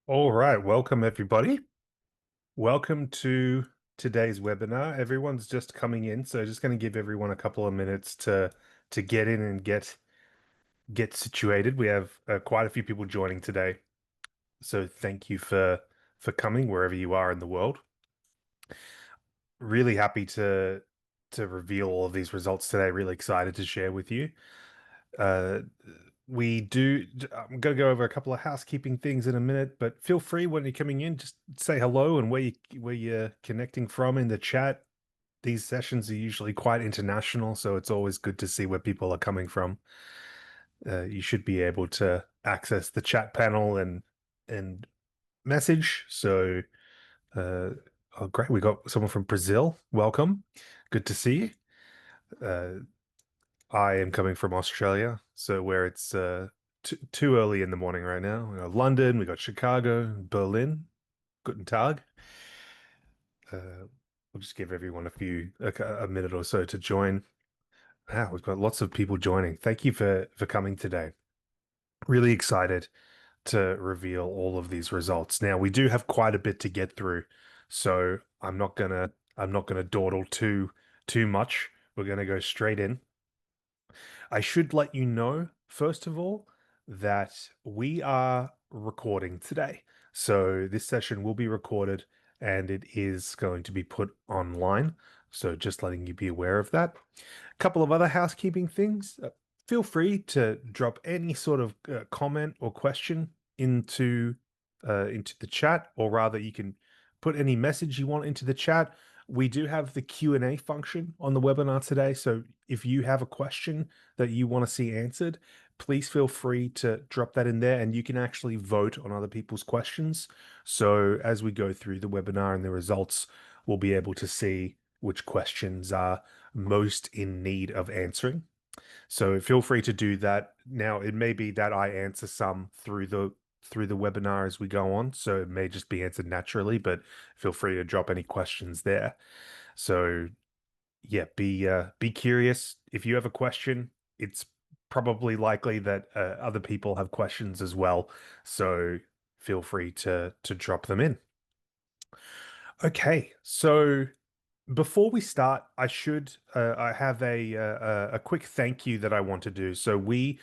All right, welcome everybody. Welcome to today's webinar. Everyone's just coming in, so just going to give everyone a couple of minutes to get in and get situated. We have quite a few people joining today, so thank you for coming wherever you are in the world. Really happy to reveal all of these results today. Really excited to share with you. Uh, I'm going to go over a couple of housekeeping things in a minute, but feel free when you're coming in, just say hello and where you're connecting from in the chat. These sessions are usually quite international, so it's always good to see where people are coming from. You should be able to access the chat panel and message. So, uh, oh, great, we got someone from Brazil. Welcome, good to see you. I am coming from Australia, so where it's too early in the morning right now. We got London, we got Chicago, Berlin. Guten Tag. Uh, we'll just give everyone a minute or so to join. Wow, we've got lots of people joining. Thank you for coming today. Really excited to reveal all of these results. Now, we do have quite a bit to get through, so I'm not gonna dawdle too much. We're gonna go straight in. I should let you know, first of all, that we are recording today. So this session will be recorded and it is going to be put online. So just letting you be aware of that. A couple of other housekeeping things. Feel free to drop any sort of comment or question into the chat, or rather, you can put any message you want into the chat. We do have the Q&A function on the webinar today, so if you have a question that you want to see answered, please feel free to drop that in there, and you can actually vote on other people's questions. So as we go through the webinar and the results, we'll be able to see which questions are most in need of answering. So feel free to do that. Now, it may be that I answer some through the webinar as we go on, so it may just be answered naturally, but feel free to drop any questions there. So yeah, be curious. If you have a question, it's probably likely that other people have questions as well. So feel free to drop them in. Okay, so before we start, I have a quick thank you that I want to do. So we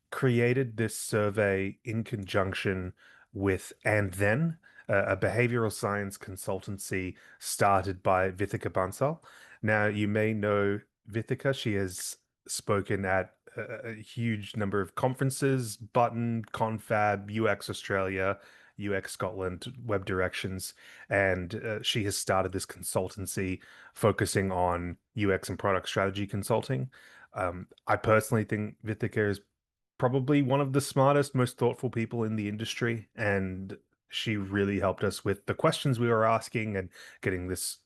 created this survey in conjunction with And Then, a behavioral science consultancy started by Vithika Bansal. Now, you may know Vithika. She has spoken at a huge number of conferences: Button, Confab, UX Australia, UX Scotland, Web Directions, and she has started this consultancy focusing on UX and product strategy consulting. I personally think Vithika is probably one of the smartest, most thoughtful people in the industry, and she really helped us with the questions we were asking and getting this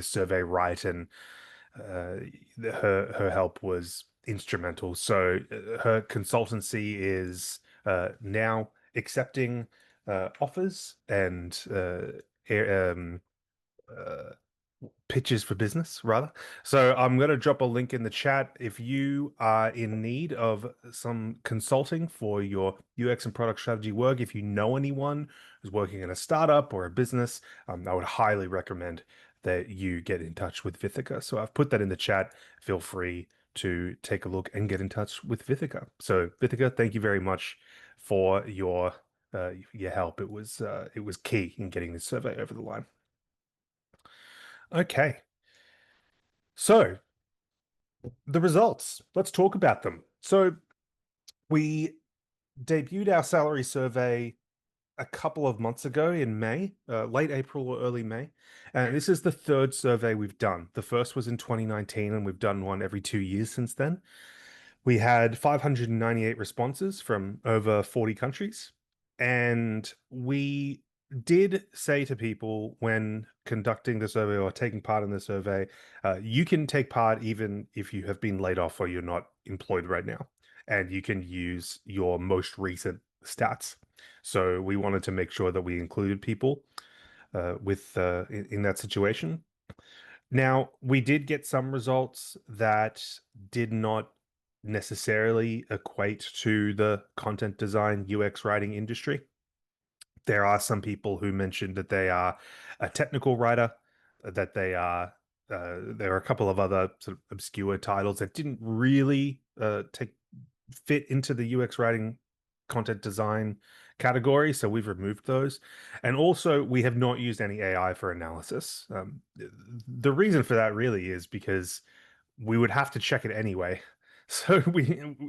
survey right. And uh, her help was instrumental. So her consultancy is now accepting offers and uh, pitches for business, rather. So I'm going to drop a link in the chat. If you are in need of some consulting for your UX and product strategy work, if you know anyone who's working in a startup or a business, I would highly recommend that you get in touch with Vithika. So I've put that in the chat. Feel free to take a look and get in touch with Vithika. So Vithika, thank you very much for your help. It was key in getting this survey over the line. Okay, so the results. Let's talk about them. So we debuted our salary survey a couple of months ago in May, late April or early May. And this is the third survey we've done. The first was in 2019, and we've done one every 2 years since then. We had 598 responses from over 40 countries. And we did say to people when conducting the survey or taking part in the survey, you can take part even if you have been laid off or you're not employed right now. And you can use your most recent stats. So we wanted to make sure that we included people in that situation. Now, we did get some results that did not necessarily equate to the content design UX writing industry. There are some people who mentioned that they are a technical writer, that they are. There are a couple of other sort of obscure titles that didn't really take fit into the UX writing content design category, so we've removed those. And also, we have not used any AI for analysis. The reason for that really is because we would have to check it anyway. So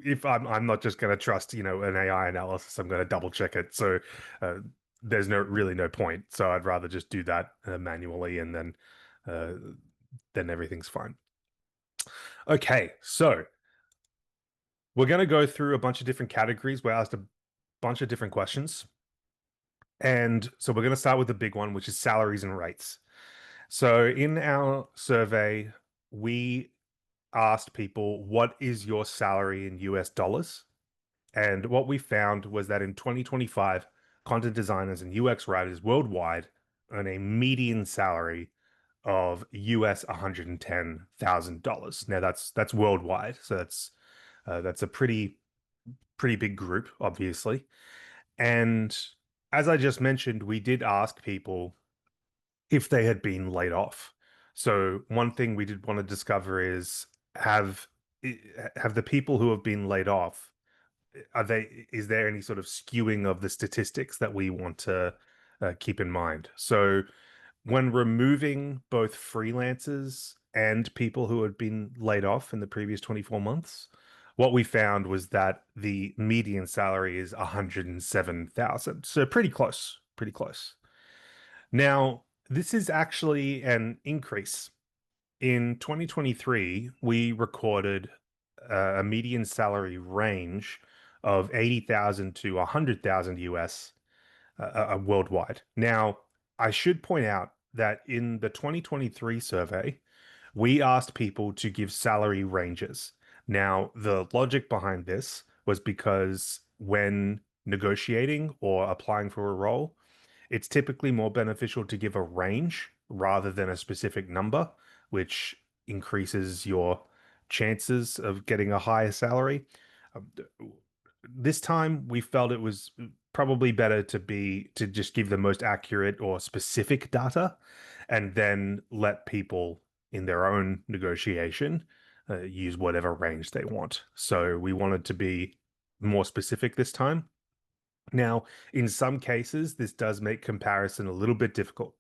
if I'm not just going to trust, an AI analysis, I'm going to double check it. So uh, there's no point. So I'd rather just do that manually, and uh, then everything's fine. Okay, so we're going to go through a bunch of different categories. We're asked a bunch of different questions. And so we're going to start with the big one, which is salaries and rates. So in our survey, we asked people, what is your salary in US dollars? And what we found was that in 2025, content designers and UX writers worldwide earn a median salary of US $110,000. Now that's worldwide, so that's a pretty big group, obviously. And as I just mentioned, we did ask people if they had been laid off. So one thing we did want to discover is have have the people who have been laid off, is there any sort of skewing of the statistics that we want to keep in mind? So when removing both freelancers and people who had been laid off in the previous 24 months, what we found was that the median salary is 107,000. So pretty close, pretty close. Now, this is actually an increase. In 2023, we recorded a median salary range of 80,000 to 100,000 US worldwide. Now, I should point out that in the 2023 survey, we asked people to give salary ranges. Now, the logic behind this was because when negotiating or applying for a role, it's typically more beneficial to give a range rather than a specific number, which increases your chances of getting a higher salary. Um, This time we felt it was probably better to just give the most accurate or specific data and then let people in their own negotiation use whatever range they want. So we wanted to be more specific this time. Now, in some cases, this does make comparison a little bit difficult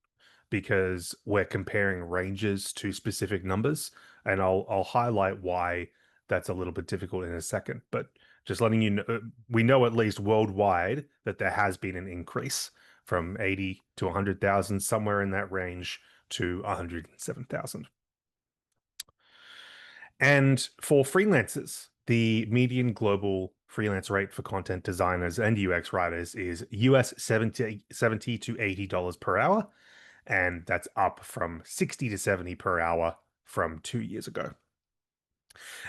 because we're comparing ranges to specific numbers, and I'll highlight why that's a little bit difficult in a second. But just letting you know, we know at least worldwide that there has been an increase from 80 to 100,000, somewhere in that range, to 107,000. And for freelancers, the median global freelance rate for content designers and UX writers is US 70 to $80 per hour. And that's up from 60 to 70 per hour from 2 years ago.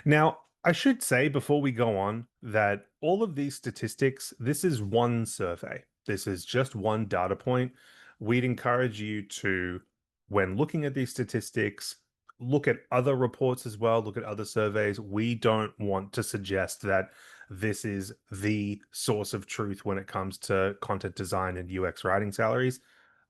Now, I should say before we go on that all of these statistics, this is one survey. This is just one data point. We'd encourage you to, when looking at these statistics, look at other reports as well, look at other surveys. We don't want to suggest that this is the source of truth when it comes to content design and UX writing salaries.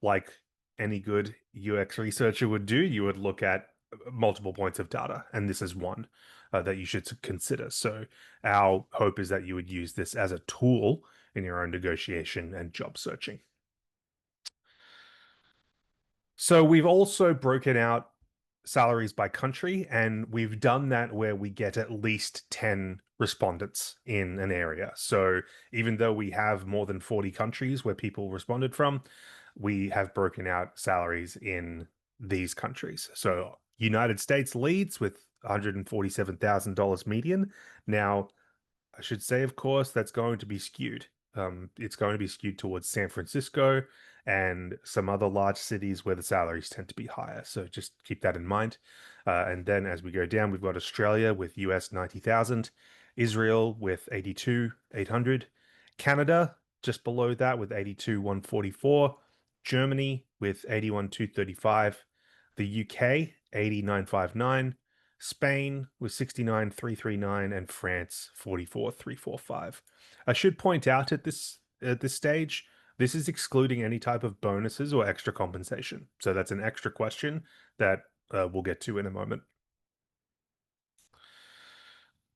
Like any good UX researcher would do, you would look at multiple points of data, and this is one that you should consider. So our hope is that you would use this as a tool in your own negotiation and job searching. So we've also broken out salaries by country, and we've done that where we get at least 10 respondents in an area. So even though we have more than 40 countries where people responded from, we have broken out salaries in these countries. So United States leads with $147,000 median. Now, I should say, of course, that's going to be skewed. It's going to be skewed towards San Francisco and some other large cities where the salaries tend to be higher. So just keep that in mind. And then as we go down, we've got Australia with US 90,000, Israel with 82,800, Canada just below that with 82,144, Germany with 81,235, the UK 80,959, Spain with 69,339, and France 44,345. I should point out at this stage, This is excluding any type of bonuses or extra compensation. So that's an extra question that we'll get to in a moment.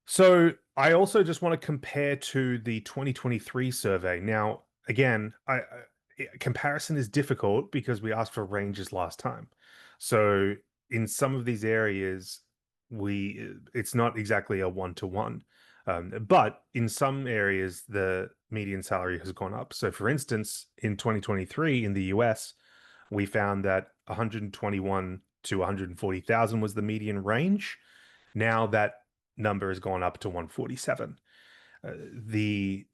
So I also just want to compare to the 2023 survey. Now, again, comparison is difficult because we asked for ranges last time. So in some of these areas, we it's not exactly a one-to-one. But in some areas, the median salary has gone up. So for instance, in 2023 in the US, we found that 121 to 140,000 was the median range. Now that number has gone up to 147. The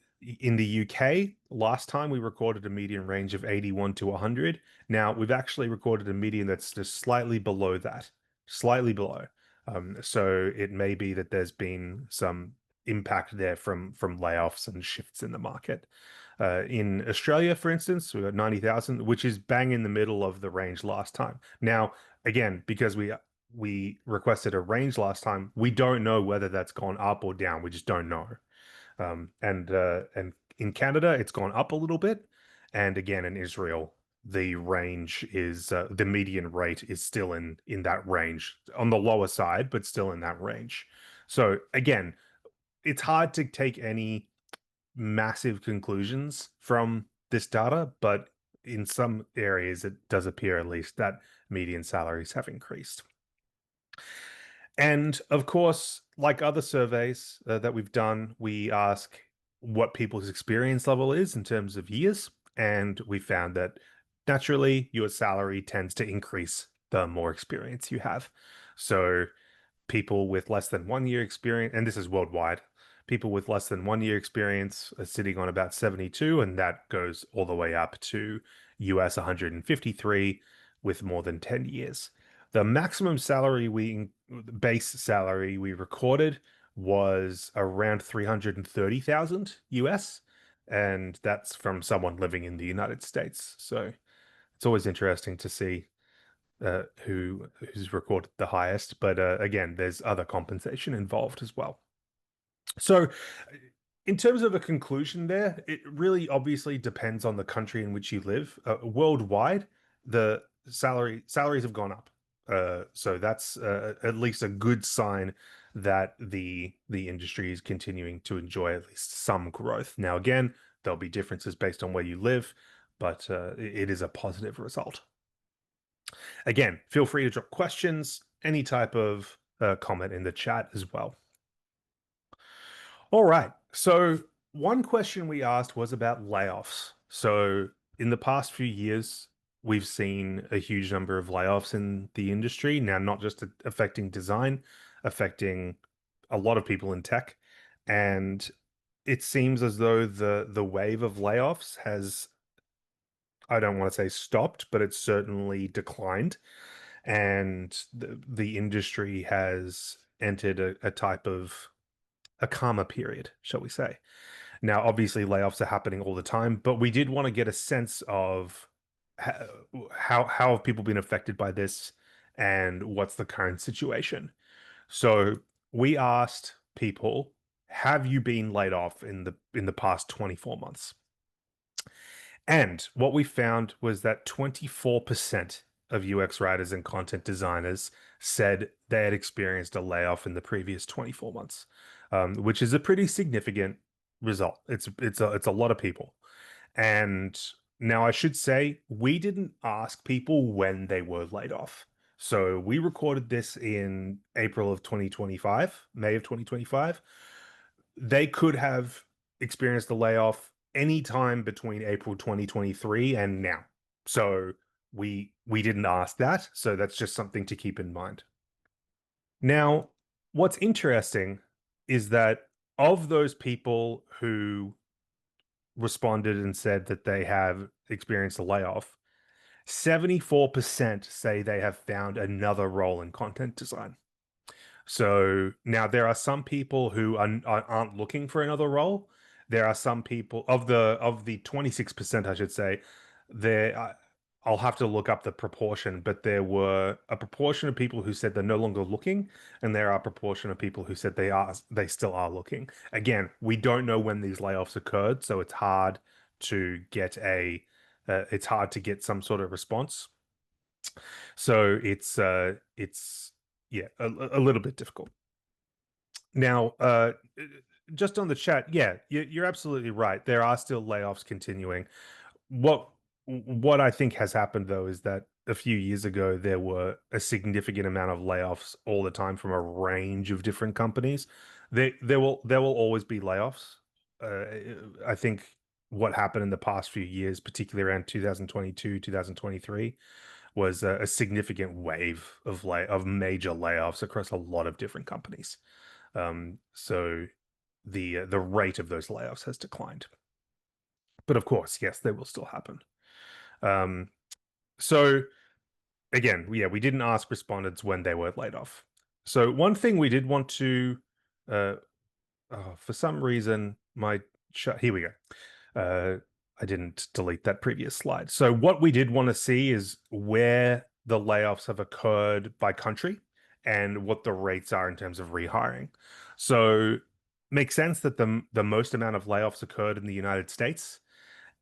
In the UK, last time we recorded a median range of 81 to 100. Now we've actually recorded a median that's just slightly below that, slightly below. So it may be that there's been some impact there from layoffs and shifts in the market. In Australia, for instance, we got 90,000, which is bang in the middle of the range last time. Now, again, because we requested a range last time, we don't know whether that's gone up or down. We just don't know. And in Canada, it's gone up a little bit, and again in Israel, the median rate is still in that range on the lower side, but still in that range. So again, it's hard to take any massive conclusions from this data, but in some areas, it does appear at least that median salaries have increased. And of course, like other surveys that we've done, we ask what people's experience level is in terms of years. And we found that naturally, your salary tends to increase the more experience you have. So people with less than 1 year experience, and this is worldwide, people with less than 1 year experience are sitting on about 72, and that goes all the way up to US 153 with more than 10 years. The maximum base salary we recorded was around 330,000 US, and that's from someone living in the United States. So it's always interesting to see who's recorded the highest. But again, there's other compensation involved as well. So, in terms of a conclusion there, it really obviously depends on the country in which you live. Worldwide, the salaries have gone up. So that's at least a good sign that the industry is continuing to enjoy at least some growth. Now, again, there'll be differences based on where you live, but it is a positive result. Again, feel free to drop questions, any type of comment in the chat as well. All right. So, one question we asked was about layoffs. So, in the past few years, we've seen a huge number of layoffs in the industry. Now, not just affecting design, affecting a lot of people in tech. And it seems as though the wave of layoffs has, I don't want to say stopped, but it's certainly declined. And the industry has entered a type of a calmer period, shall we say. Now, obviously, layoffs are happening all the time, but we did want to get a sense of how have people been affected by this and what's the current situation. So we asked people, have you been laid off in the past 24 months? And what we found was that 24% of UX writers and content designers said they had experienced a layoff in the previous 24 months, which is a pretty significant result. It's a lot of people. And now I should say we didn't ask people when they were laid off. So we recorded this in April of 2025, May of 2025. They could have experienced the layoff anytime between April 2023 and now. So we didn't ask that, so that's just something to keep in mind. Now, what's interesting is that of those people who responded and said that they have experienced a layoff, 74% say they have found another role in content design. So now there are some people who aren't looking for another role. There are some people of the 26%, I should say, there I'll have to look up the proportion, but there were a proportion of people who said they're no longer looking, and there are a proportion of people who said they still are looking. Again, we don't know when these layoffs occurred, so it's hard to get it's hard to get some sort of response. So it's yeah, a little bit difficult. Now, just on the chat, yeah, you're absolutely right. There are still layoffs continuing. What what I think has happened though is that a few years ago there were a significant amount of layoffs all the time from a range of different companies. There will always be layoffs. I think what happened in the past few years, particularly around 2022, 2023, was a significant wave of major layoffs across a lot of different companies. So the rate of those layoffs has declined. But of course, yes, they will still happen. Um, so again, yeah, we didn't ask respondents when they were laid off. So one thing we did want to, uh, for some reason, here we go. I didn't delete that previous slide. So what we did want to see is where the layoffs have occurred by country and what the rates are in terms of rehiring. So makes sense that the most amount of layoffs occurred in the United States,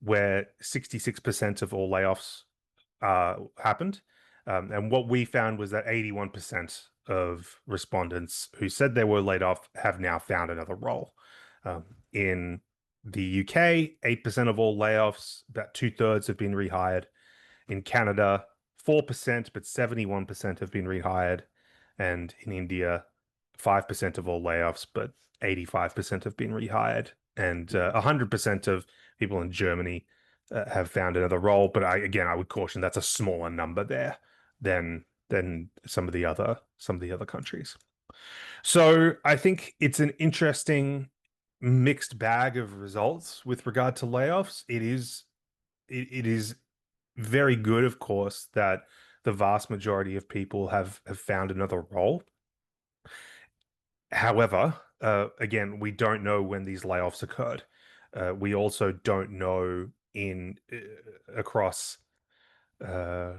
where 66% of all layoffs happened. And what we found was that 81% of respondents who said they were laid off have now found another role. In the UK, 8% of all layoffs, about two-thirds have been rehired. In Canada, 4%, but 71% have been rehired. And in India, 5% of all layoffs, but 85% have been rehired. And 100% of people in Germany have found another role. But I would caution that's a smaller number there than some of the other countries. So I think it's an interesting mixed bag of results with regard to layoffs. It is very good, of course, that the vast majority of people have found another role. However, again, we don't know when these layoffs occurred. We also don't know in across. Uh,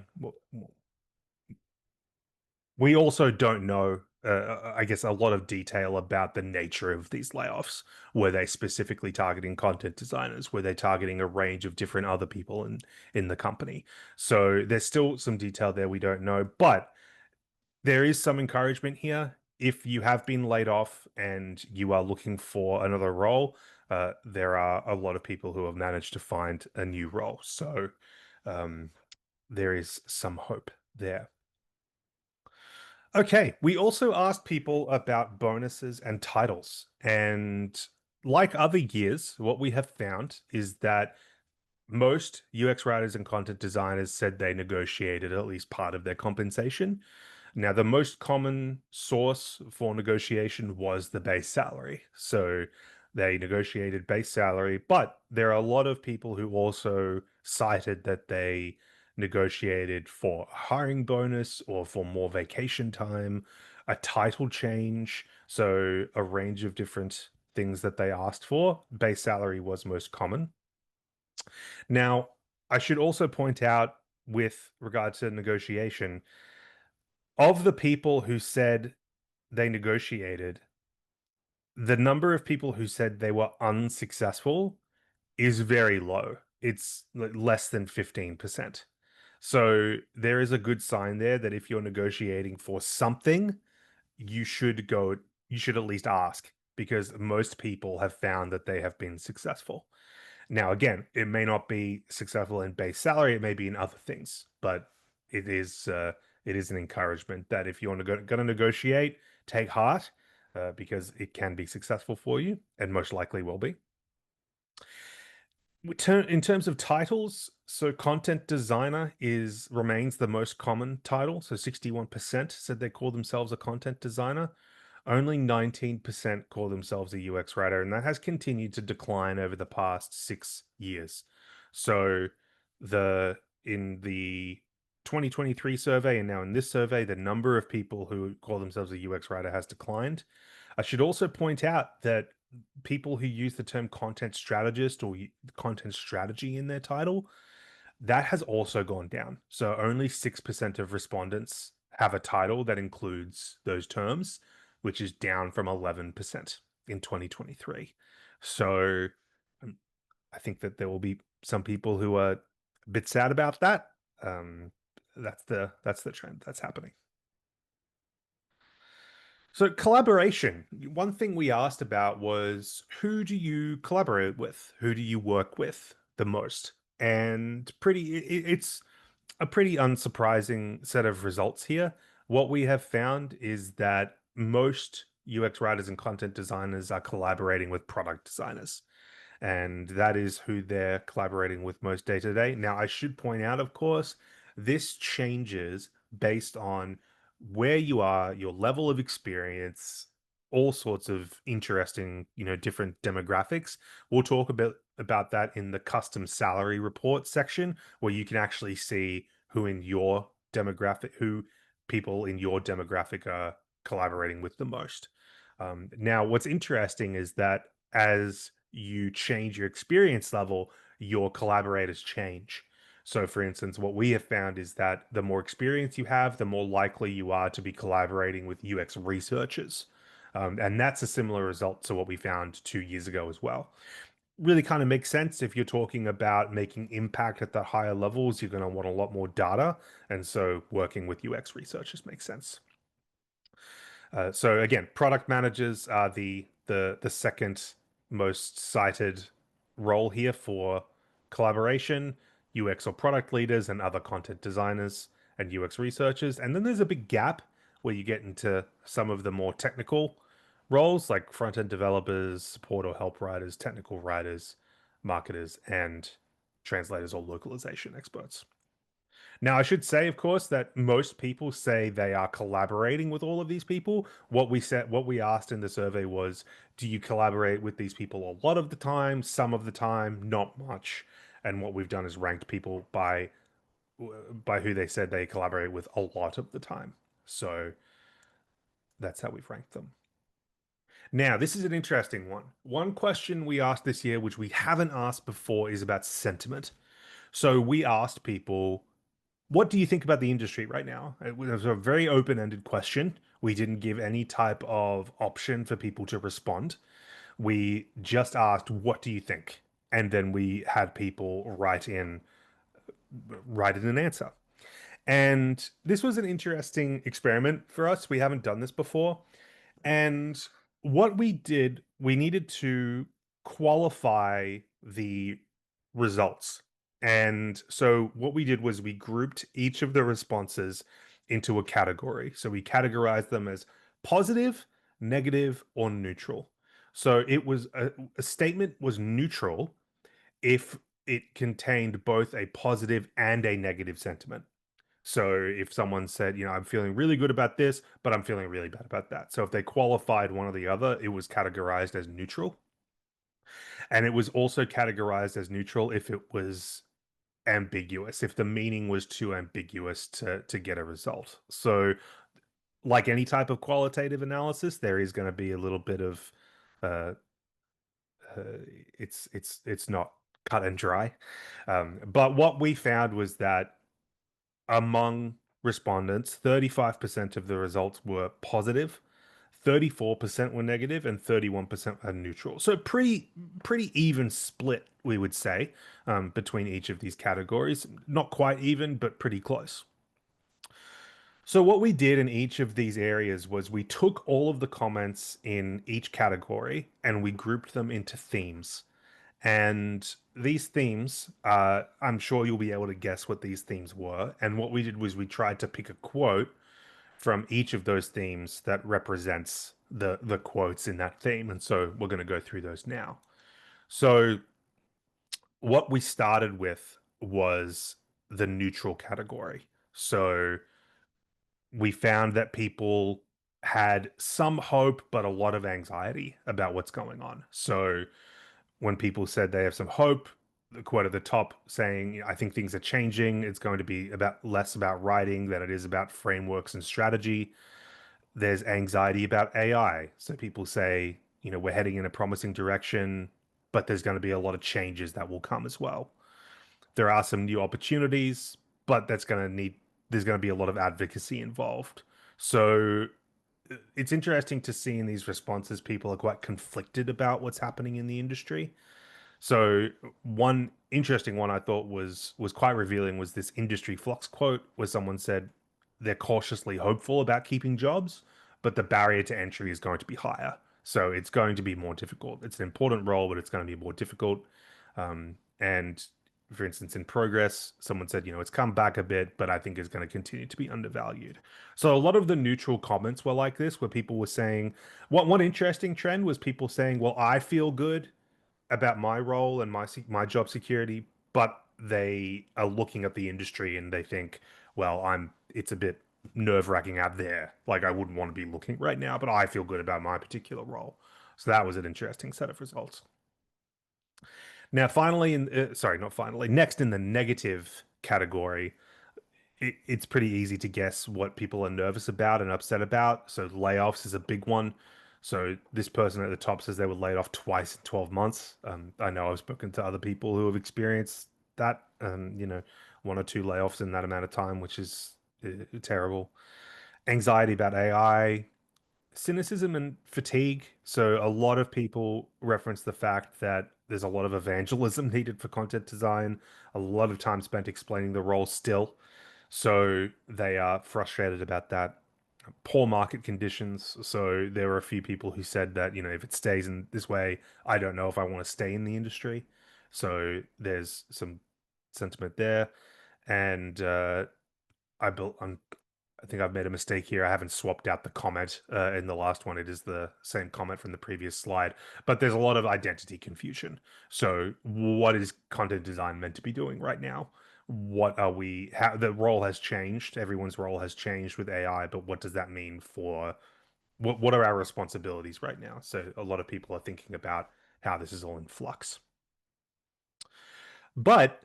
we also don't know, I guess, a lot of detail about the nature of these layoffs. Were they specifically targeting content designers? Were they targeting a range of different other people in the company? So there's still some detail there we don't know, but there is some encouragement here. If you have been laid off and you are looking for another role, there are a lot of people who have managed to find a new role. So um, there is some hope there. Okay, we also asked people about bonuses and titles. And like other years, what we have found is that most UX writers and content designers said they negotiated at least part of their compensation. Now, the most common source for negotiation was the base salary. So they negotiated base salary, but there are a lot of people who also cited that they negotiated for a hiring bonus or for more vacation time, a title change. So a range of different things that they asked for. Base salary was most common. Now, I should also point out with regard to negotiation, of the people who said they negotiated, the number of people who said they were unsuccessful is very low. It's less than 15%. So there is a good sign there that if you're negotiating for something, you should at least ask, because most people have found that they have been successful. Now, again, it may not be successful in base salary, it may be in other things, but it is an encouragement that if you're going to negotiate, take heart, because it can be successful for you and most likely will be. In terms of titles, so content designer remains the most common title. So 61% said they call themselves a content designer. Only 19% call themselves a UX writer, and that has continued to decline over the past 6 years. So in the 2023 survey and now in this survey, the number of people who call themselves a UX writer has declined. I should also point out that people who use the term content strategist or content strategy in their title, that has also gone down. So only 6% of respondents have a title that includes those terms, which is down from 11% in 2023. So I think that there will be some people who are a bit sad about that. Um, that's the trend that's happening. So collaboration. One thing we asked about was who do you collaborate with? Who do you work with the most? And it's a pretty unsurprising set of results here. What we have found is that most UX writers and content designers are collaborating with product designers, and that is who they're collaborating with most day to day. Now, I should point out, of course, this changes based on where you are, your level of experience, all sorts of interesting, different demographics. We'll talk about that in the custom salary report section, where you can actually see who people in your demographic are collaborating with the most. Now, what's interesting is that as you change your experience level, your collaborators change. So, for instance, what we have found is that the more experience you have, the more likely you are to be collaborating with UX researchers. And that's a similar result to what we found 2 years ago as well. Really kind of makes sense if you're talking about making impact at the higher levels, you're going to want a lot more data. And so working with UX researchers makes sense. So again, product managers are the second most cited role here for collaboration, UX or product leaders and other content designers and UX researchers. And then there's a big gap where you get into some of the more technical roles like front-end developers, support or help writers, technical writers, marketers, and translators or localization experts. Now, I should say, of course, that most people say they are collaborating with all of these people. What we asked in the survey was, do you collaborate with these people a lot of the time, some of the time, not much? And what we've done is ranked people by who they said they collaborate with a lot of the time. So that's how we've ranked them. Now, this is an interesting one. One question we asked this year, which we haven't asked before, is about sentiment. So we asked people, what do you think about the industry right now? It was a very open-ended question. We didn't give any type of option for people to respond. We just asked, what do you think? And then we had people write in an answer. And this was an interesting experiment for us. We haven't done this before. And what we did, we needed to qualify the results. And so what we did was we grouped each of the responses into a category. So we categorized them as positive, negative, or neutral. So it was a statement was neutral if it contained both a positive and a negative sentiment. So if someone said, I'm feeling really good about this, but I'm feeling really bad about that. So if they qualified one or the other, it was categorized as neutral. And it was also categorized as neutral if it was ambiguous, if the meaning was too ambiguous to get a result. So like any type of qualitative analysis, there is going to be a little bit of uh, uh it's not cut and dry. But what we found was that among respondents, 35% of the results were positive, 34% were negative, and 31% are neutral. So pretty even split, we would say, between each of these categories. Not quite even, but pretty close. So what we did in each of these areas was we took all of the comments in each category and we grouped them into themes. And these themes, I'm sure you'll be able to guess what these themes were. And what we did was we tried to pick a quote from each of those themes that represents the quotes in that theme. And so we're going to go through those now. So what we started with was the neutral category. So we found that people had some hope, but a lot of anxiety about what's going on. So when people said they have some hope, the quote at the top saying, I think things are changing. It's going to be about less about writing than it is about frameworks and strategy. There's anxiety about AI. So people say, we're heading in a promising direction, but there's going to be a lot of changes that will come as well. There are some new opportunities, but there's going to be a lot of advocacy involved. So it's interesting to see in these responses, people are quite conflicted about what's happening in the industry. So one interesting one I thought was quite revealing was this industry flux quote where someone said they're cautiously hopeful about keeping jobs, but the barrier to entry is going to be higher. So it's going to be more difficult. It's an important role, but it's going to be more difficult. And for instance, in progress, someone said, it's come back a bit, but I think it's going to continue to be undervalued. So a lot of the neutral comments were like this, where people were saying, one interesting trend was people saying, well, I feel good about my role and my job security, but they are looking at the industry and they think, well, it's a bit nerve-wracking out there. Like I wouldn't want to be looking right now, but I feel good about my particular role. So that was an interesting set of results. Now, finally, sorry, not finally, next in the negative category, it's pretty easy to guess what people are nervous about and upset about. So layoffs is a big one. So this person at the top says they were laid off twice in 12 months. I know I've spoken to other people who have experienced that, one or two layoffs in that amount of time, which is terrible. Anxiety about AI, cynicism and fatigue. So a lot of people reference the fact that there's a lot of evangelism needed for content design, a lot of time spent explaining the role still. So they are frustrated about that. Poor market conditions. So there were a few people who said that, if it stays in this way, I don't know if I want to stay in the industry. So there's some sentiment there. And I think I've made a mistake here. I haven't swapped out the comment in the last one. It is the same comment from the previous slide, but there's a lot of identity confusion. So, what is content design meant to be doing right now? What are we? How the role has changed. Everyone's role has changed with AI, but what does that mean for what are our responsibilities right now? So, a lot of people are thinking about how this is all in flux. But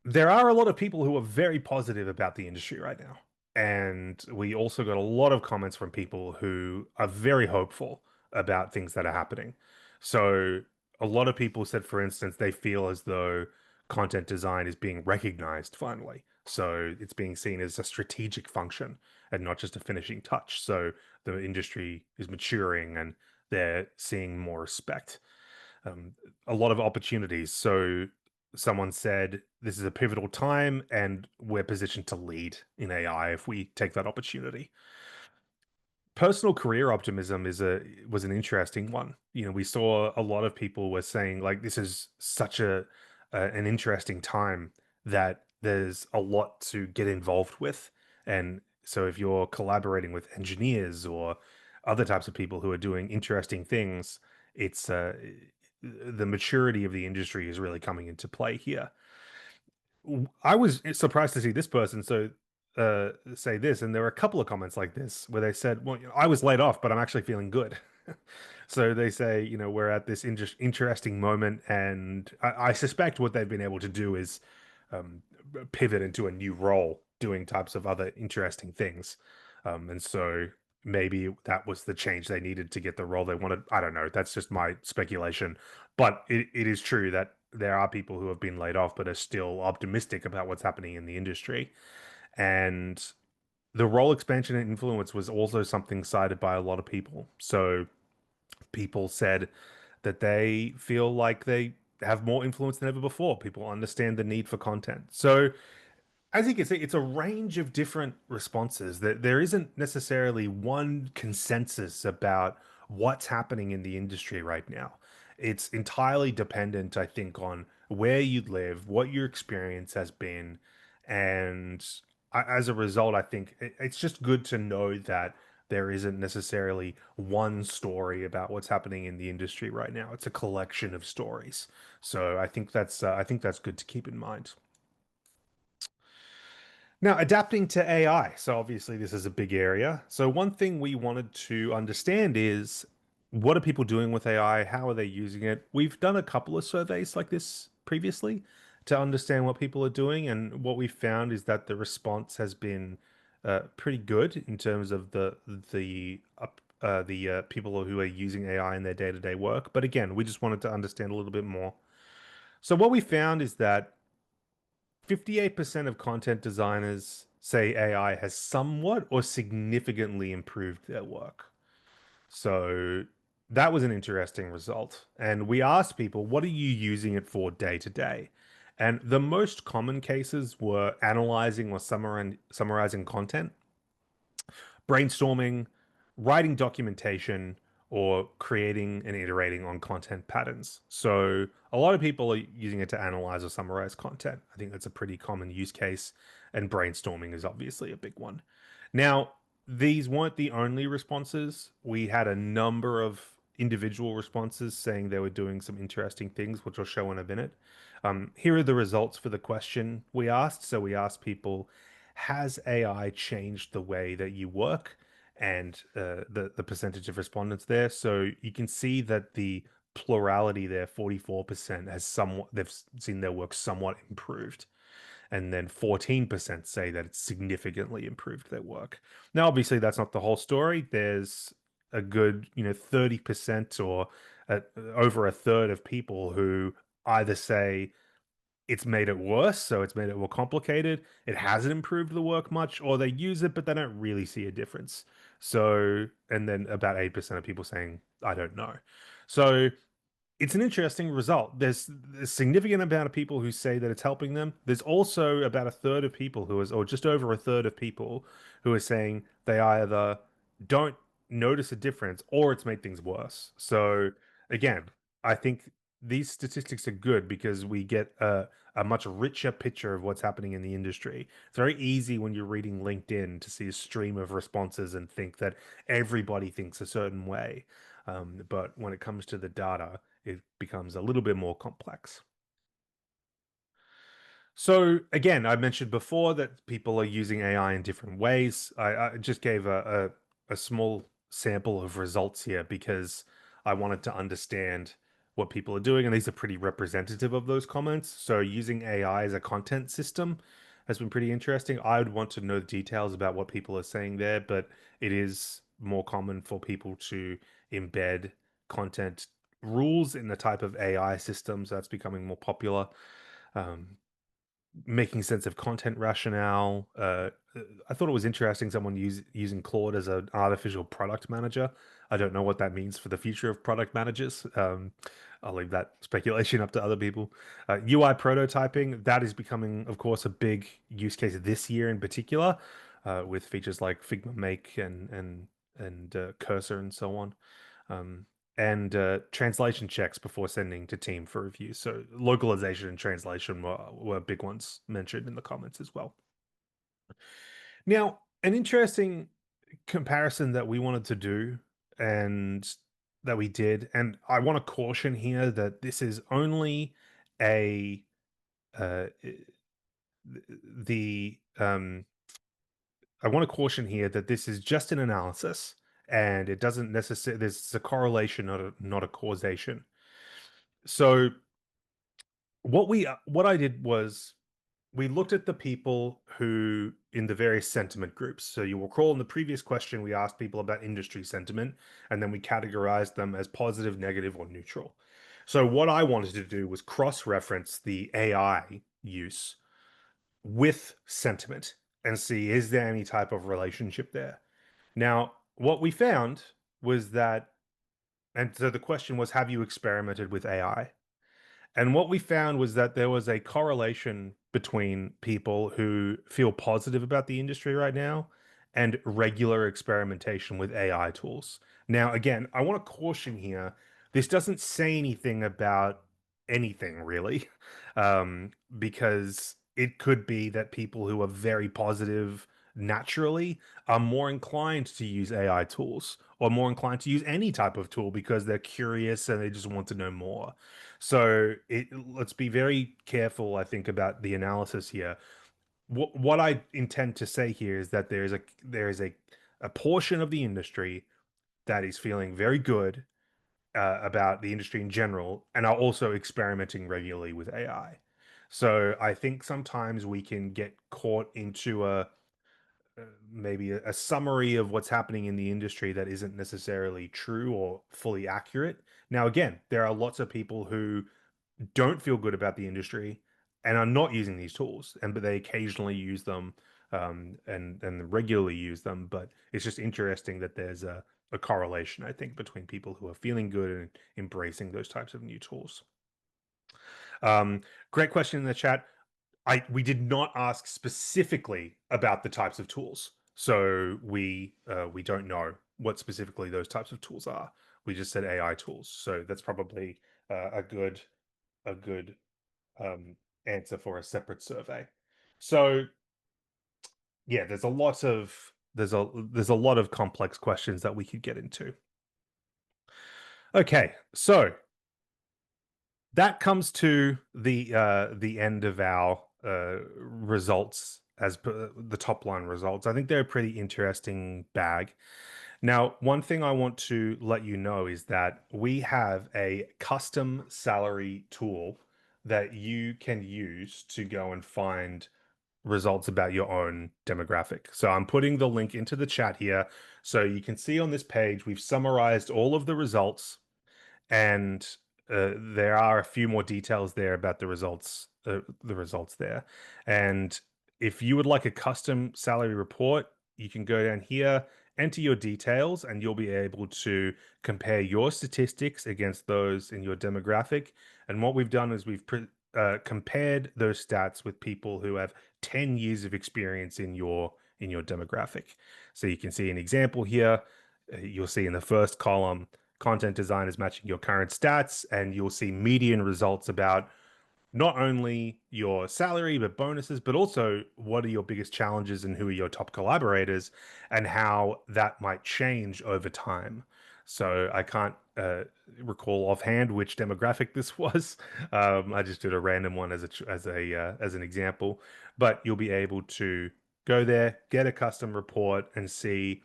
there are a lot of people who are very positive about the industry right now. And we also got a lot of comments from people who are very hopeful about things that are happening. So, a lot of people said, for instance, they feel as though content design is being recognized finally. So, it's being seen as a strategic function and not just a finishing touch. So, the industry is maturing and they're seeing more respect, um, a lot of opportunities. So someone said this is a pivotal time and we're positioned to lead in AI if we take that opportunity. Personal career optimism was an interesting one. We saw a lot of people were saying like this is such an interesting time that there's a lot to get involved with. And so if you're collaborating with engineers or other types of people who are doing interesting things, it's the maturity of the industry is really coming into play here. I was surprised to see this person say this, and there were a couple of comments like this where they said, "Well, I was laid off, but I'm actually feeling good." So they say, we're at this interesting moment, and I suspect what they've been able to do is um, pivot into a new role, doing types of other interesting things, and so maybe that was the change they needed to get the role they wanted. I don't know. That's just my speculation, but it is true that there are people who have been laid off but are still optimistic about what's happening in the industry. And the role expansion and influence was also something cited by a lot of people. So people said that they feel like they have more influence than ever before. People understand the need for content. So as you can see, it's a range of different responses. That there isn't necessarily one consensus about what's happening in the industry right now. It's entirely dependent, I think, on where you live, what your experience has been, and as a result, I think it's just good to know that there isn't necessarily one story about what's happening in the industry right now. It's a collection of stories. So I think that's good to keep in mind. Now, adapting to AI. So, obviously, this is a big area. So, one thing we wanted to understand is what are people doing with AI? How are they using it? We've done a couple of surveys like this previously to understand what people are doing. And what we found is that the response has been pretty good in terms of the people who are using AI in their day-to-day work. But again, we just wanted to understand a little bit more. So, what we found is that 58% of content designers say AI has somewhat or significantly improved their work. So That was an interesting result. And we asked people, what are you using it for day to day? And the most common cases were analyzing or summarizing content, brainstorming, writing documentation, or creating and iterating on content patterns. So a lot of people are using it to analyze or summarize content. I think that's a pretty common use case, and brainstorming is obviously a big one. Now, these weren't the only responses. We had a number of individual responses saying they were doing some interesting things, which I'll show in a minute. Here are the results for the question we asked. So we asked people, has AI changed the way that you work? And the percentage of respondents there. So you can see that the plurality there, 44% has somewhat they've seen their work somewhat improved. And then 14% say that it's significantly improved their work. Now, obviously, that's not the whole story. There's a good, 30% or over a third of people who either say it's made it worse, so it's made it more complicated. It hasn't improved the work much, or they use it, but they don't really see a difference. So, and then about 8% of people saying, I don't know. So it's an interesting result. There's a significant amount of people who say that it's helping them. There's also about a third of people who is, or just over a third of people who are saying they either don't notice a difference or it's made things worse. So again, I think these statistics are good because we get a much richer picture of what's happening in the industry. It's very easy when you're reading LinkedIn to see a stream of responses and think that everybody thinks a certain way. But when it comes to the data, it becomes a little bit more complex. So again, I mentioned before that people are using AI in different ways. I just gave a small sample of results here because I wanted to understand what people are doing, and these are pretty representative of those comments. So using AI as a content system has been pretty interesting. I would want to know the details about what people are saying there, but it is more common for people to embed content rules in the type of AI systems that's becoming more popular. Um, Making sense of content rationale. I thought it was interesting someone using Claude as an artificial product manager. I don't know what that means for the future of product managers. I'll leave that speculation up to other people. UI prototyping, that is becoming, of course, a big use case this year in particular, with features like Figma Make and Cursor and so on. Um, and translation checks before sending to team for review. So localization and translation were big ones mentioned in the comments as well. Now, an interesting comparison that we wanted to do and that we did, and I want to caution here that this is only a the I want to caution here that this is just an analysis and it doesn't necessarily there's a correlation, not a causation. So what I did was we looked at the people who in the various sentiment groups. So you will recall in the previous question we asked people about industry sentiment and then we categorized them as positive, negative, or neutral. So what I wanted to do was cross-reference the AI use with sentiment and see is there any type of relationship there. Now, what we found was that, and so the question was, have you experimented with AI? And what we found was that there was a correlation between people who feel positive about the industry right now and regular experimentation with AI tools. Now, again, I want to caution here, this doesn't say anything about anything really, because it could be that people who are very positive naturally are more inclined to use AI tools or more inclined to use any type of tool because they're curious and they just want to know more. So let's be very careful, I think, about the analysis here. What I intend to say here is that there is a portion of the industry that is feeling very good about the industry in general and are also experimenting regularly with AI. So I think sometimes we can get caught into uh, maybe a summary of what's happening in the industry that isn't necessarily true or fully accurate. Now, again, there are lots of people who don't feel good about the industry and are not using these tools, and but they occasionally use them and regularly use them. But it's just interesting that there's a a correlation, I think, between people who are feeling good and embracing those types of new tools. Um, Great question in the chat. We did not ask specifically about the types of tools, so we don't know what specifically those types of tools are. We just said AI tools, so that's probably a good um, answer for a separate survey. So yeah, there's a lot of complex questions that we could get into. Okay, so that comes to the end of our results as per the top line results. I think they're a pretty interesting bag. Now, one thing I want to let you know is that we have a custom salary tool that you can use to go and find results about your own demographic. So I'm putting the link into the chat here. So you can see on this page, we've summarized all of the results, and there are a few more details there about the results there. And if you would like a custom salary report, you can go down here, enter your details, and you'll be able to compare your statistics against those in your demographic. And what we've done is we've compared those stats with people who have 10 years of experience in your demographic. So you can see an example here. You'll see in the first column, content design is matching your current stats, and you'll see median results about not only your salary, but bonuses, but also what are your biggest challenges and who are your top collaborators, and how that might change over time. So I can't recall offhand which demographic this was. I just did a random one as an example, but you'll be able to go there, get a custom report, and see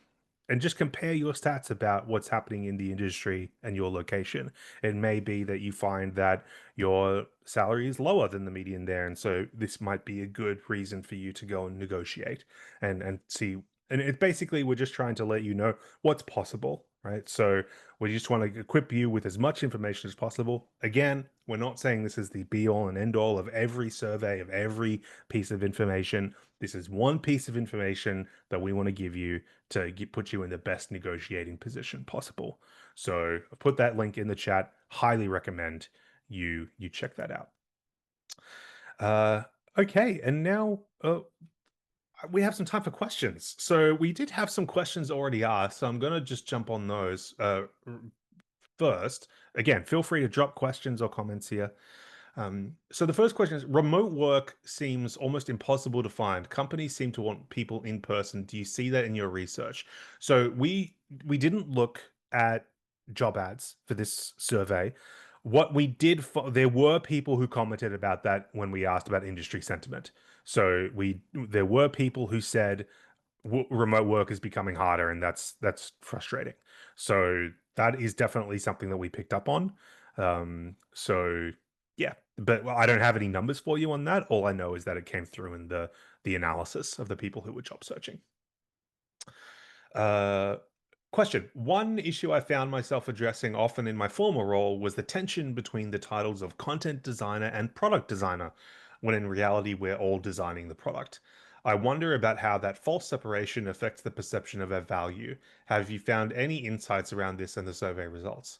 and just compare your stats about what's happening in the industry and your location. It may be that you find that your salary is lower than the median there, and so this might be a good reason for you to go and negotiate and see. And it basically, we're just trying to let you know what's possible, right? So we just want to equip you with as much information as possible. Again, we're not saying this is the be all and end all of every survey, of every piece of information. This is one piece of information that we want to give you to put you in the best negotiating position possible. So I put that link in the chat. Highly recommend you check that out. Uh, okay, and now we have some time for questions. So we did have some questions already asked, so I'm going to just jump on those first. Again, feel free to drop questions or comments here. So the first question is, remote work seems almost impossible to find. Companies seem to want people in person. Do you see that in your research? So we didn't look at job ads for this survey. What we did, there were people who commented about that when we asked about industry sentiment. So there were people who said remote work is becoming harder, and that's frustrating. So that is definitely something that we picked up on. So yeah, but I don't have any numbers for you on that. All I know is that it came through in the analysis of the people who were job searching. Uh, Question. One issue I found myself addressing often in my former role was the tension between the titles of content designer and product designer, when in reality we're all designing the product. I wonder about how that false separation affects the perception of our value. Have you found any insights around this in the survey results?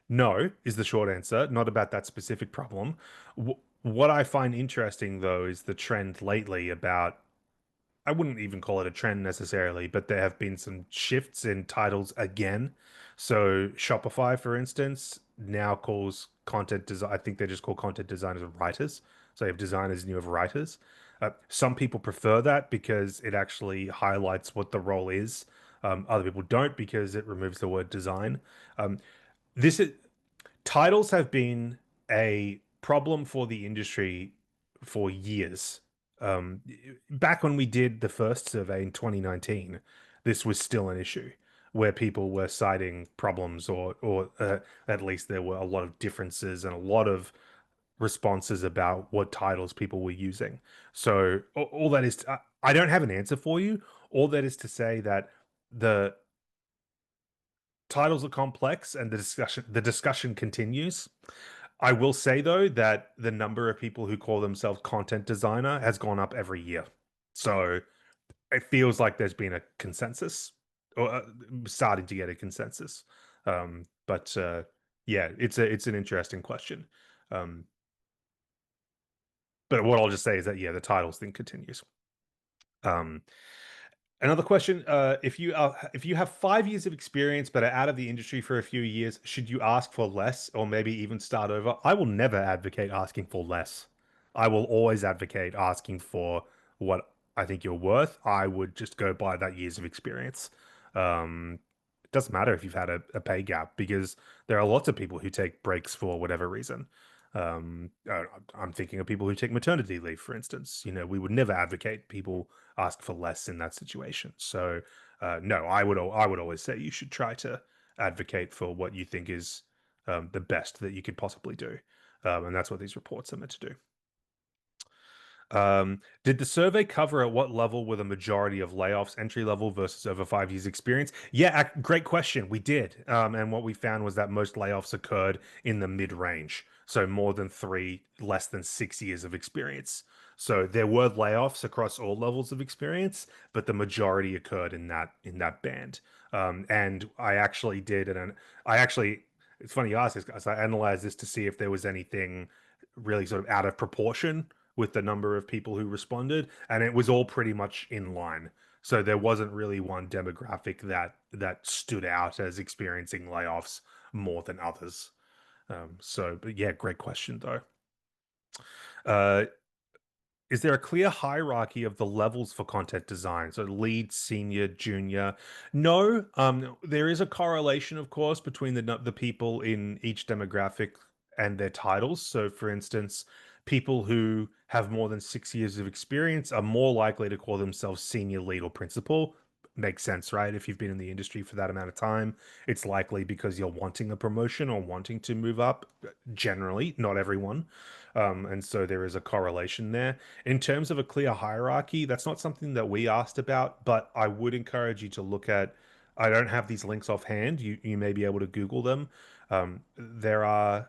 No, is the short answer. Not about that specific problem. What I find interesting, though, is the trend lately about, I wouldn't even call it a trend necessarily, but there have been some shifts in titles again. So Shopify, for instance, now calls content design. I think they just call content designers writers. So you have designers and you have writers. Some people prefer that because it actually highlights what the role is. Other people don't because it removes the word design. This is Titles have been a problem for the industry for years. Um, Back when we did the first survey in 2019, this was still an issue where people were citing problems, or at least there were a lot of differences and a lot of responses about what titles people were using. So all that is, I don't have an answer for you. All that is to say that the titles are complex and the discussion continues. I will say though that the number of people who call themselves content designer has gone up every year. So it feels like there's been a consensus or starting to get a consensus. But yeah, it's an interesting question. Um, but what I'll just say is that yeah, the titles thing continues. Um, Another question: if you have 5 years of experience but are out of the industry for a few years, should you ask for less or maybe even start over? I will never advocate asking for less. I will always advocate asking for what I think you're worth. I would just go by that years of experience. It doesn't matter if you've had a pay gap because there are lots of people who take breaks for whatever reason. I'm thinking of people who take maternity leave, for instance. You know, we would never advocate people ask for less in that situation. So, no, I would always say you should try to advocate for what you think is the best that you could possibly do, and that's what these reports are meant to do. Did the survey cover at what level were the majority of layoffs, entry level versus over 5 years experience? Yeah, great question. We did. And what we found was that most layoffs occurred in the mid range. So more than three, less than 6 years of experience. So there were layoffs across all levels of experience, but the majority occurred in that band. And I actually did, and I actually, it's funny you ask this, because I analyzed this to see if there was anything really sort of out of proportion with the number of people who responded, and it was all pretty much in line. So there wasn't really one demographic that stood out as experiencing layoffs more than others. But yeah, great question though. Uh, is there a clear hierarchy of the levels for content design? So lead, senior, junior? No. There is a correlation, of course, between the people in each demographic and their titles. So, for instance, people who have more than 6 years of experience are more likely to call themselves senior, lead, or principal. Makes sense, right? If you've been in the industry for that amount of time, it's likely because you're wanting a promotion or wanting to move up. Generally, not everyone. And so there is a correlation there. In terms of a clear hierarchy, that's not something that we asked about, but I would encourage you to look at. I don't have these links offhand. You may be able to Google them. There are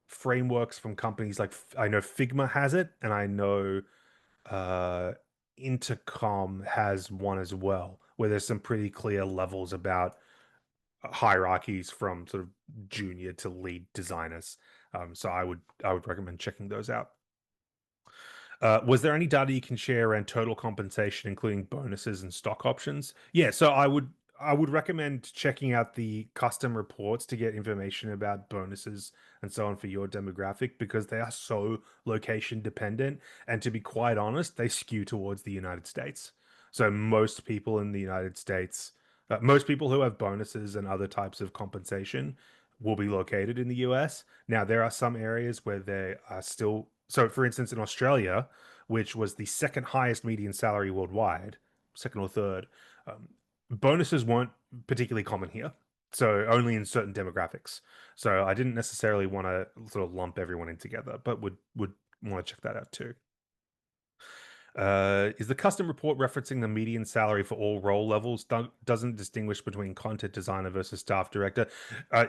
frameworks from companies like I know Figma has it, and I know uh, Intercom has one as well, where there's some pretty clear levels about hierarchies from sort of junior to lead designers. So I would recommend checking those out. Was there any data you can share around total compensation, including bonuses and stock options? Yeah, so I would recommend checking out the custom reports to get information about bonuses and so on for your demographic because they are so location dependent. And to be quite honest, they skew towards the United States. So most people in the United States, most people who have bonuses and other types of compensation will be located in the US. Now, there are some areas where they are still. So, for instance, in Australia, which was the second highest median salary worldwide, second or third, um, bonuses weren't particularly common here. So, only in certain demographics. So, I didn't necessarily want to sort of lump everyone in together, but would want to check that out too. Is the custom report referencing the median salary for all role levels? Doesn't distinguish between content designer versus staff director.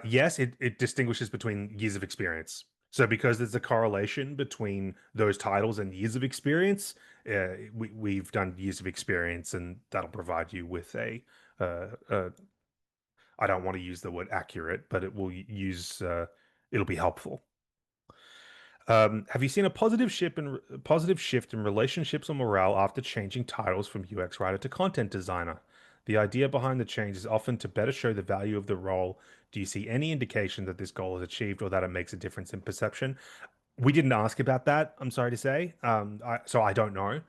Yes, it distinguishes between years of experience. So because there's a correlation between those titles and years of experience, we've done years of experience, and that'll provide you with a I don't want to use the word accurate, but it will use it'll be helpful. Have you seen a positive shift in relationships or morale after changing titles from UX writer to content designer? The idea behind the change is often to better show the value of the role. Do you see any indication that this goal is achieved or that it makes a difference in perception? We didn't ask about that, I'm sorry to say. So I don't know.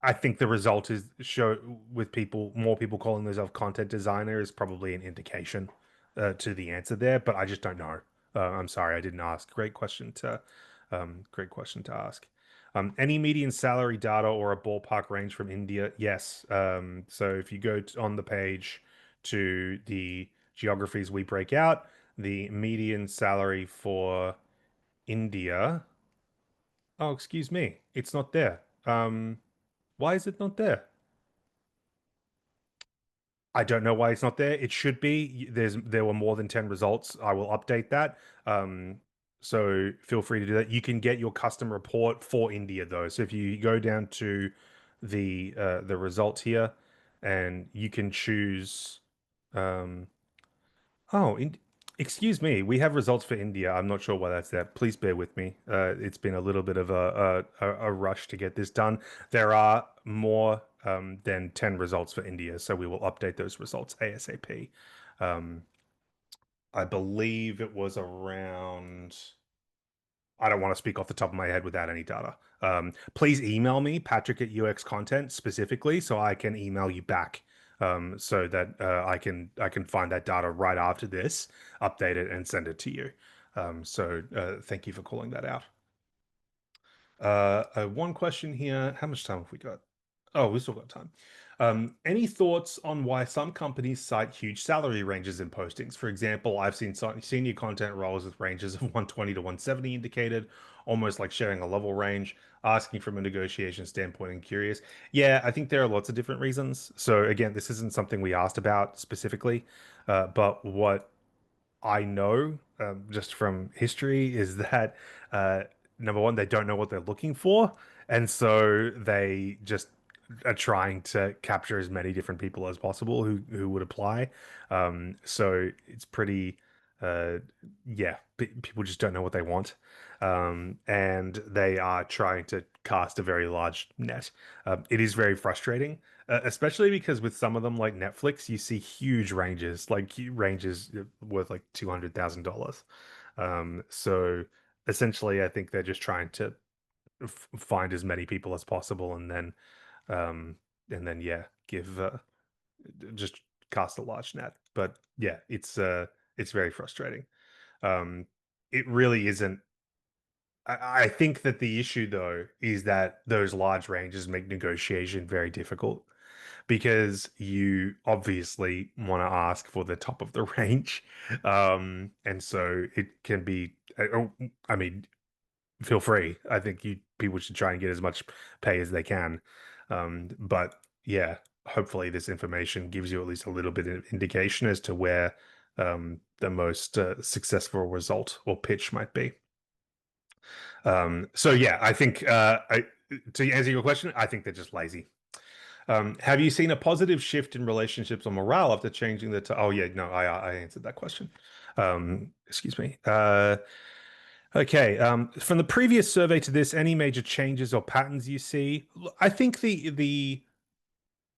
I think the result is show with more people calling themselves content designer is probably an indication to the answer there, but I just don't know. I'm sorry, I didn't ask. Great question to ask. Any median salary data or a ballpark range from India? Yes. So if you go on the page to the geographies we break out, the median salary for India. Oh, excuse me, it's not there. Why is it not there? I don't know why it's not there. It should be. There were more than 10 results. I will update that. So feel free to do that. You can get your custom report for India though. So if you go down to the results here, and you can choose. Um, oh, excuse me. We have results for India. I'm not sure why that's there. Please bear with me. It's been a little bit of a rush to get this done. There are more than 10 results for India, so we will update those results ASAP. Um, I believe it was around. I don't want to speak off the top of my head without any data. Please email me, Patrick at UX Content specifically, so I can email you back, so that I can find that data right after this, update it, and send it to you. Thank you for calling that out. One question here. How much time have we got? Oh, we still got time. Any thoughts on why some companies cite huge salary ranges in postings? For example, I've seen senior content roles with ranges of 120 to 170 indicated, almost like sharing a level range, asking from a negotiation standpoint and curious. Yeah, I think there are lots of different reasons. So again, this isn't something we asked about specifically, but what I know, just from history, is that uh, number one, they don't know what they're looking for, and so they just are trying to capture as many different people as possible who would apply. So it's pretty, uh, yeah, people just don't know what they want, and they are trying to cast a very large net. It is very frustrating, especially because with some of them, like Netflix, you see huge ranges, like ranges worth like $200,000. So essentially, I think they're just trying to find as many people as possible, um, and then yeah, give just cast a large net. But yeah, it's very frustrating. Um, it really isn't. I think that the issue though is that those large ranges make negotiation very difficult because you obviously want to ask for the top of the range. And so it can be, I mean, feel free. I think people should try and get as much pay as they can. But yeah, hopefully this information gives you at least a little bit of indication as to where the most successful result or pitch might be. So yeah, I think to answer your question, I think they're just lazy. Have you seen a positive shift in relationships or morale after changing the? Oh yeah, no, I answered that question. Excuse me. Okay. From the previous survey to this, any major changes or patterns you see? I think it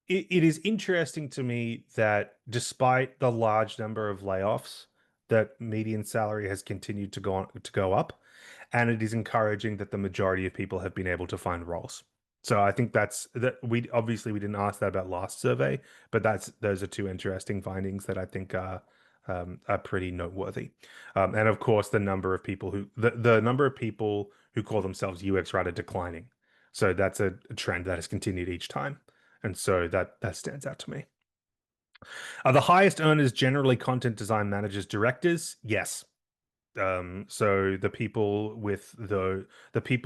is interesting to me that despite the large number of layoffs, that median salary has continued to go up, and it is encouraging that the majority of people have been able to find roles. So I think that we didn't ask that about last survey, but that's those are two interesting findings that I think are pretty noteworthy. And of course, the number of people who call themselves UX writer declining. So that's a trend that has continued each time. And so that stands out to me. Are the highest earners generally content design managers, directors? Yes. So the people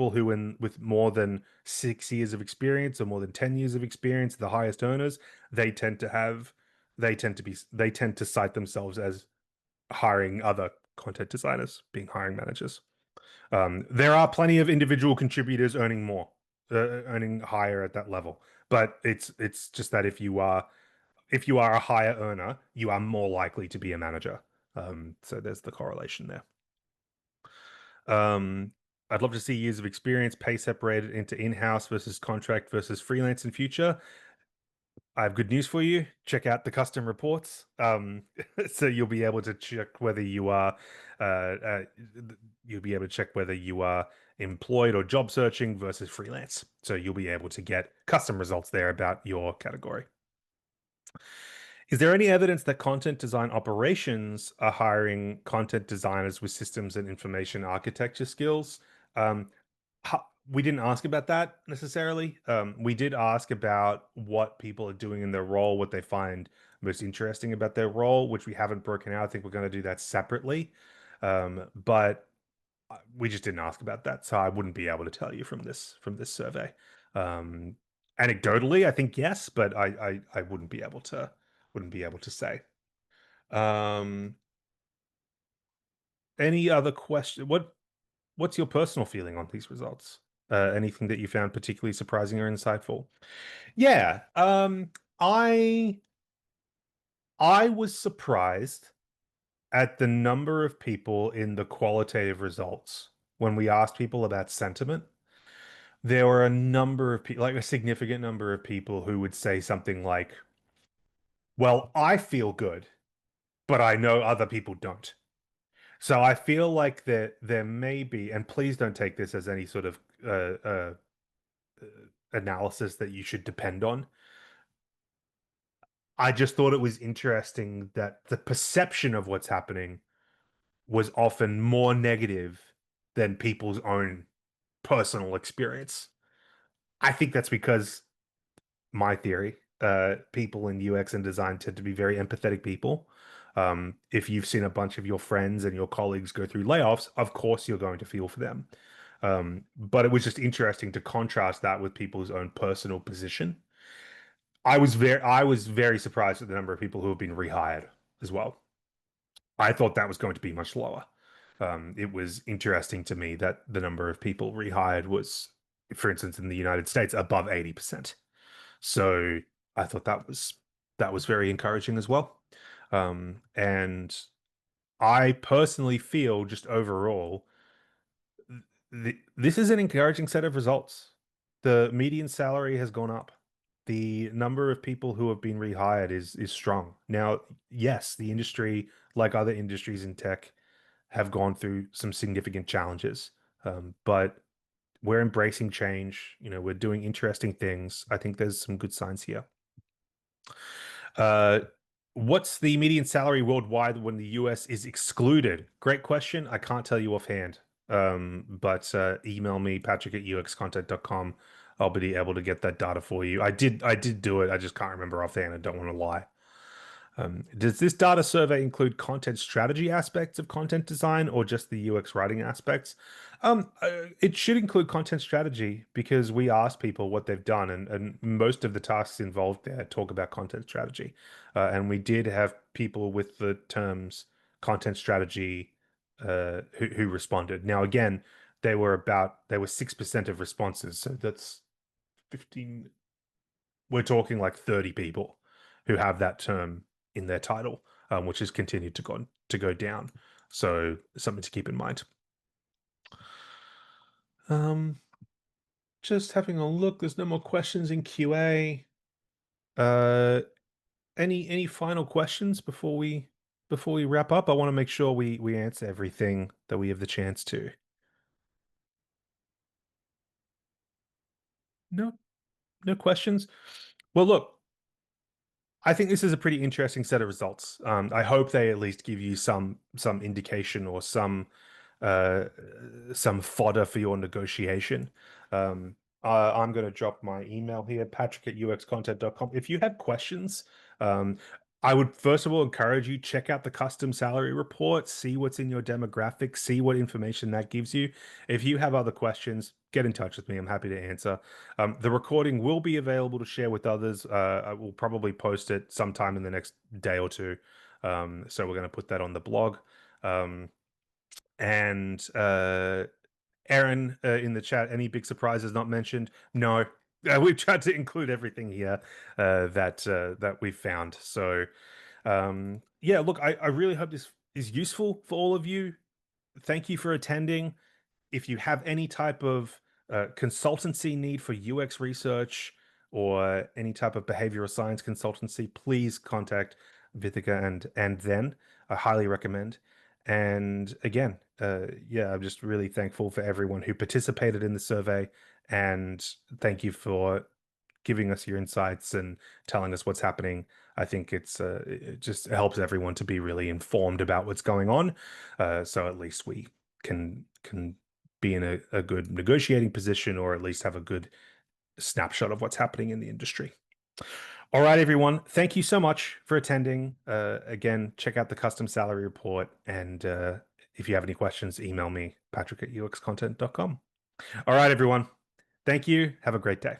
who with more than 6 years of experience or more than 10 years of experience, the highest earners, they tend to have they tend to cite themselves as hiring other content designers, being hiring managers. There are plenty of individual contributors earning more, earning higher at that level, but it's just that if you are a higher earner, you are more likely to be a manager. So there's the correlation there. Um, I'd love to see years of experience pay separated into in-house versus contract versus freelance in future. I have good news for you. Check out the custom reports. So you'll be able to check whether uh, uh, you'll be able to check whether you are employed or job searching versus freelance. So you'll be able to get custom results there about your category. Is there any evidence that content design operations are hiring content designers with systems and information architecture skills? Um, we didn't ask about that necessarily. We did ask about what people are doing in their role, what they find most interesting about their role, which we haven't broken out. I think we're going to do that separately. But we just didn't ask about that, so I wouldn't be able to tell you from this survey. Um, Anecdotally, I think yes, but I wouldn't be able to say. Um, any other question? What's your personal feeling on these results? Anything that you found particularly surprising or insightful? Yeah. I I was surprised at the number of people in the qualitative results when we asked people about sentiment. There were a number of people, like a significant number of people who would say something like, "Well, I feel good, but I know other people don't." So I feel like there may be, and please don't take this as any sort of analysis that you should depend on. I just thought it was interesting that the perception of what's happening was often more negative than people's own personal experience. I think that's because my theory, people in UX and design tend to be very empathetic people. If you've seen a bunch of your friends and your colleagues go through layoffs, of course you're going to feel for them. But it was just interesting to contrast that with people's own personal position. I was very surprised at the number of people who have been rehired as well. I thought that was going to be much lower. It was interesting to me that the number of people rehired was, for instance, in the United States, above 80%. So I thought that was very encouraging as well. And I personally feel just overall, this is an encouraging set of results. The median salary has gone up. The number of people who have been rehired is strong. Now, yes, the industry, like other industries in tech, have gone through some significant challenges. But we're embracing change. We're doing interesting things. I think there's some good signs here. Uh, what's the median salary worldwide when the US is excluded? Great question. I can't tell you offhand. But email me, Patrick at uxcontent.com. I'll be able to get that data for you. I did do it. I just can't remember offhand. I don't want to lie. Does this data survey include content strategy aspects of content design or just the UX writing aspects? It should include content strategy because we asked people what they've done, and most of the tasks involved there talk about content strategy. And we did have people with the terms content strategy who responded. Now, again, they were 6% of responses, so that's 15. We're talking like 30 people who have that term in their title, which has continued to go down. So something to keep in mind. Um, just having a look. There's no more questions in QA. Uh, any final questions before we wrap up? I want to make sure we answer everything that we have the chance to. No, no questions. Well, look, I think this is a pretty interesting set of results. I hope they at least give you some indication or uh, some fodder for your negotiation. I'm going to drop my email here, Patrick at uxcontent.com. If you have questions, um, I would first of all encourage you check out the custom salary report, see what's in your demographics, see what information that gives you. If you have other questions, get in touch with me. I'm happy to answer. The recording will be available to share with others. I will probably post it sometime in the next day or two. So we're going to put that on the blog. And Aaron in the chat, any big surprises not mentioned? No. We've tried to include everything here that we've found. So yeah, look, I really hope this is useful for all of you. Thank you for attending. If you have any type of consultancy need for UX research or any type of behavioral science consultancy, please contact Vithika and then. I highly recommend. And again, yeah, I'm just really thankful for everyone who participated in the survey, and thank you for giving us your insights and telling us what's happening. I think it just helps everyone to be really informed about what's going on. So at least we can be in a good negotiating position, or at least have a good snapshot of what's happening in the industry. All right, everyone. Thank you so much for attending. Again, check out the custom salary report. And if you have any questions, email me, Patrick at uxcontent.com. All right, everyone. Thank you. Have a great day.